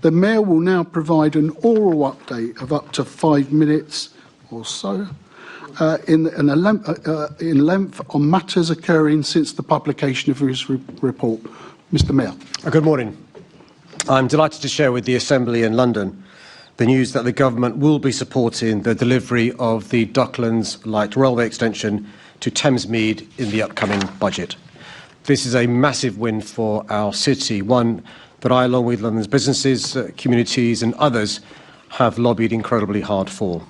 The Mayor will now provide an oral update of up to 5 minutes or so in length on matters occurring since the publication of his report. Mr. Mayor. Good morning. I'm delighted to share with the Assembly in London the news that the government will be supporting the delivery of the Docklands Light Railway extension to Thamesmead in the upcoming budget. This is a massive win for our city, one that I, along with London's businesses, communities and others, have lobbied incredibly hard for.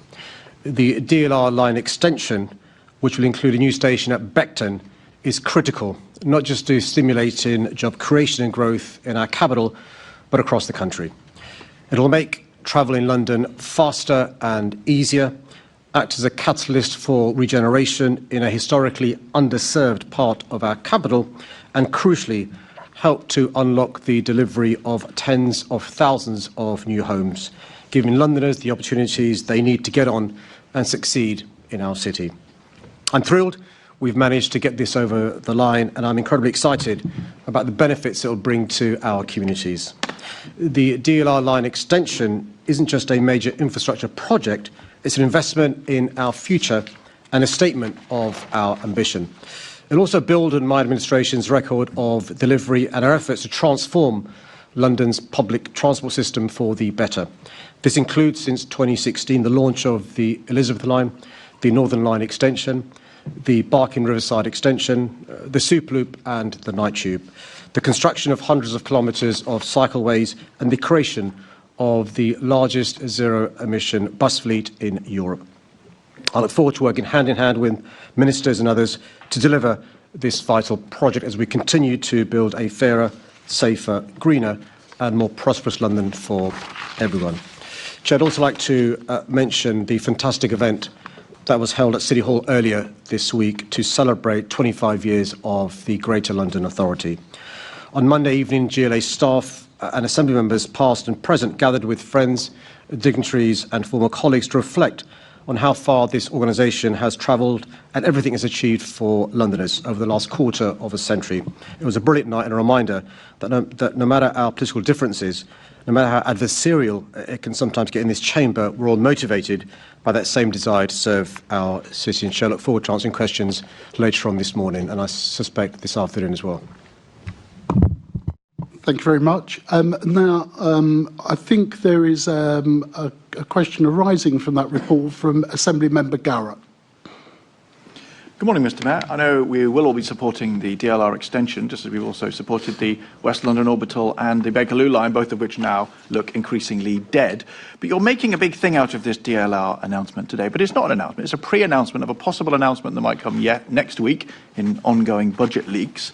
The DLR line extension, which will include a new station at Beckton, is critical, not just to stimulating job creation and growth in our capital, but across the country. It will make travel in London faster and easier, act as a catalyst for regeneration in a historically underserved part of our capital, and crucially, help to unlock the delivery of tens of thousands of new homes, giving Londoners the opportunities they need to get on and succeed in our city. I'm thrilled we've managed to get this over the line, and I'm incredibly excited about the benefits it will bring to our communities. The DLR line extension isn't just a major infrastructure project, it's an investment in our future and a statement of our ambition. It'll also build on my administration's record of delivery and our efforts to transform London's public transport system for the better. This includes, since 2016, the launch of the Elizabeth line, the Northern Line extension, the Barking Riverside extension, the Superloop and the Night Tube, the construction of hundreds of kilometres of cycleways and the creation of the largest zero-emission bus fleet in Europe. I look forward to working hand in hand with ministers and others to deliver this vital project as we continue to build a fairer, safer, greener and more prosperous London for everyone. Chair, I'd also like to mention the fantastic event that was held at City Hall earlier this week to celebrate 25 years of the Greater London Authority. On Monday evening, GLA staff and Assembly members, past and present, gathered with friends, dignitaries and former colleagues to reflect on how far this organisation has travelled and everything it's achieved for Londoners over the last quarter of a century. It was a brilliant night and a reminder that no matter our political differences, no matter how adversarial it can sometimes get in this chamber, we're all motivated by that same desire to serve our city. And I look forward to answering questions later on this morning, and I suspect this afternoon as well. Thank you very much. Now, I think there is a question arising from that report from Assembly Member Garratt. Good morning, Mr. Mayor. I know we will all be supporting the DLR extension, just as we've also supported the West London Orbital and the Bakerloo line, both of which now look increasingly dead. But you're making a big thing out of this DLR announcement today. But it's not an announcement. It's a pre-announcement of a possible announcement that might come next week in ongoing budget leaks.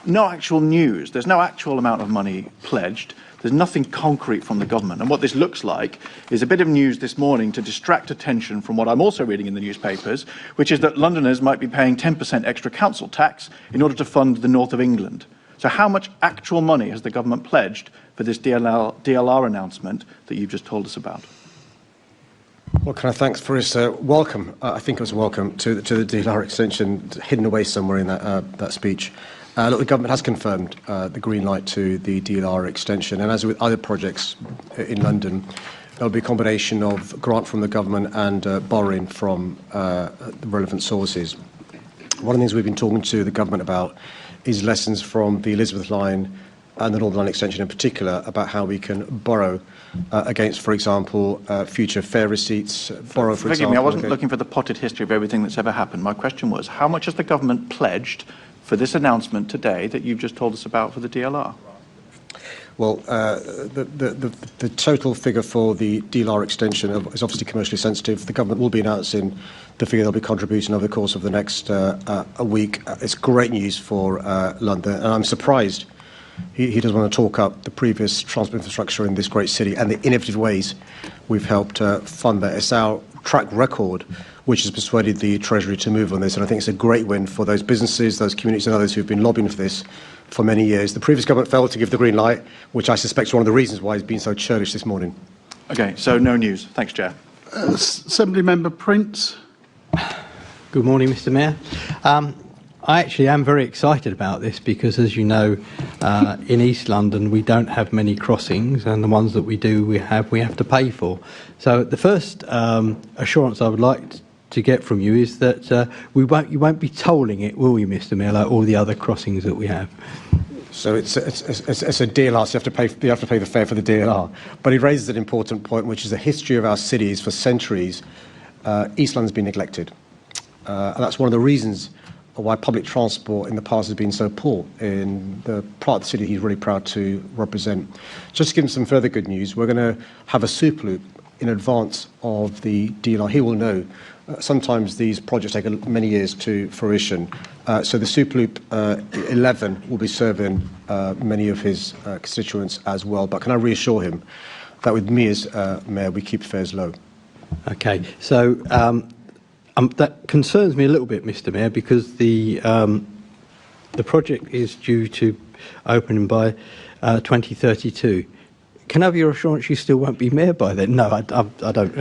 No actual news. There's no actual amount of money pledged. There's nothing concrete from the government. And what this looks like is a bit of news this morning to distract attention from what I'm also reading in the newspapers, which is that Londoners might be paying 10% extra council tax in order to fund the north of England. So how much actual money has the government pledged for this DLR announcement that you've just told us about? Well, can I thank for his welcome? I think it was a welcome to the DLR extension, hidden away somewhere in that speech. Look, the government has confirmed the green light to the DLR extension, and as with other projects in London, there'll be a combination of grant from the government and borrowing from the relevant sources. One of the things we've been talking to the government about is lessons from the Elizabeth line and the Northern Line extension in particular about how we can borrow against, for example, future fare receipts. Forgive me, I wasn't looking for the potted history of everything that's ever happened. My question was, how much has the government pledged for this announcement today that you've just told us about for the DLR? Well, the total figure for the DLR extension is obviously commercially sensitive. The government will be announcing the figure they'll be contributing over the course of the next a week. It's great news for London, and I'm surprised he doesn't want to talk up the previous transport infrastructure in this great city and the innovative ways we've helped fund that. It's our track record which has persuaded the Treasury to move on this, and I think it's a great win for those businesses, those communities and others who've been lobbying for this for many years. The previous government failed to give the green light, which I suspect is one of the reasons why he's been so churlish this morning. Okay, so no news. Thanks, Chair. Assembly Member Prince. Good morning, Mr. Mayor. I actually am very excited about this because, as you know, in East London we don't have many crossings, and the ones that we do we have to pay for. So the first assurance I would like to get from you is that you won't be tolling it, will you, Mr. Mayor, like all the other crossings that we have? So it's a DLR, so you have to pay the fare for the DLR. But he raises an important point, which is the history of our cities for centuries. East London's been neglected. And that's one of the reasons why public transport in the past has been so poor in the part of the city he's really proud to represent. Just to give him some further good news, we're going to have a super loop in advance of the DLR. He will know. Sometimes these projects take many years to fruition. So the super loop 11 will be serving many of his constituents as well. But can I reassure him that with me as mayor, we keep fares low? Okay, so that concerns me a little bit, Mr. Mayor, because the project is due to open by 2032. Can I have your assurance you still won't be mayor by then? No, I don't.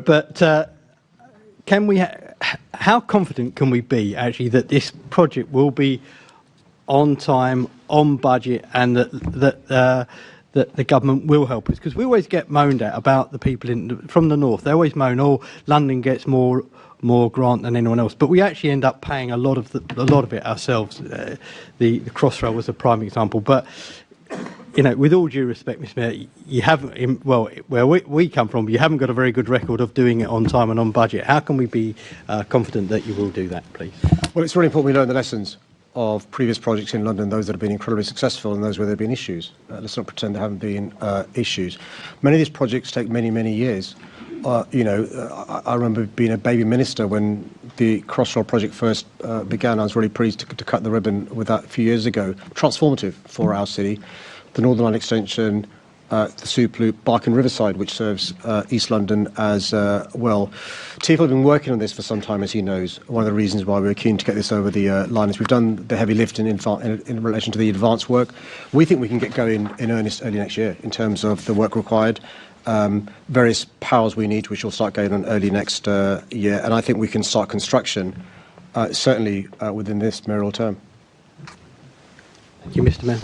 But can we? How confident can we be actually that this project will be on time, on budget, and that the government will help us? Because we always get moaned at about the people from the north. They always moan, "Oh, London gets more grant than anyone else," but we actually end up paying a lot of it ourselves. The Crossrail was a prime example, but. You know, with all due respect, Mr. Mayor, you haven't, well, where we come from, you haven't got a very good record of doing it on time and on budget. How can we be confident that you will do that, please? Well, it's really important we learn the lessons of previous projects in London, those that have been incredibly successful and those where there have been issues. Let's not pretend there haven't been issues. Many of these projects take many, many years. I remember being a baby minister when the Crossrail project first began. I was really pleased to cut the ribbon with that a few years ago. Transformative for our city. The Northern Line extension, the Super Loop, Barking Riverside, which serves East London as well. TfL have been working on this for some time, as he knows. One of the reasons why we were keen to get this over the line is we've done the heavy lifting in relation to the advanced work. We think we can get going in earnest early next year in terms of the work required. Various powers we need, which will start going on early next year. And I think we can start construction, certainly within this mayoral term. Thank you, Mr. Mayor.